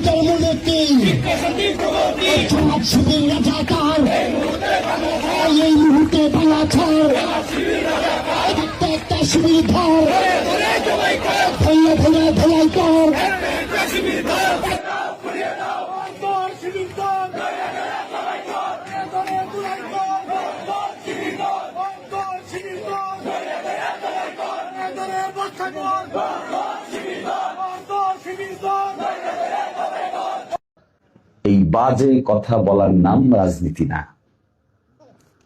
নিজের মনে কি শিবির রাজাকার এই মুহূর্তে ভাঙা ছাড় একটা শিবির ধর ভেঙে ভেঙে ভেলাই কর এই বাজে কথা বলার নাম রাজনীতি না।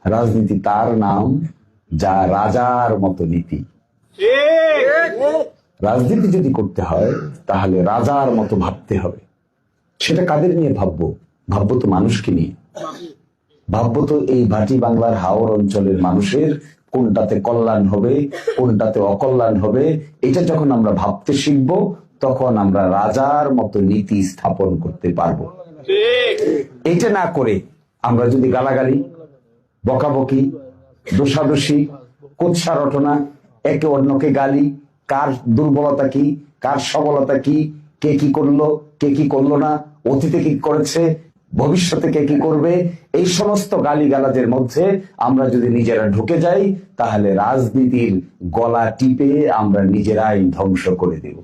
রাজনীতি তার নাম যা রাজার মতো নীতি। রাজনীতি যদি করতে হয় তাহলে রাজার মতো ভাবতে হবে। সেটা কাদের নিয়ে ভাববো? ভাববো তো মানুষকে নিয়ে। ভাববো তো এই ভাটি বাংলার হাওর অঞ্চলের মানুষের কোনটাতে কল্যাণ হবে, কোনটাতে অকল্যাণ হবে। এটা যখন আমরা ভাবতে শিখবো তখন আমরা রাজার মতো নীতি স্থাপন করতে পারবো। এইটা না করে আমরা যদি গালাগালি, বকাবকি, দোষাদোষী, কুৎসা রটনা, একে অন্যকে গালি, কার দুর্বলতা কি, কার সবলতা কি, কে কি করলো, কে কি করলো না, অতীতে কি করেছে, ভবিষ্যতে কে কি করবে, এই সমস্ত গালিগালাজের মধ্যে আমরা যদি নিজেরা ঢুকে যাই তাহলে রাজনীতির গলা টিপে আমরা নিজেরাই ধ্বংস করে দেব।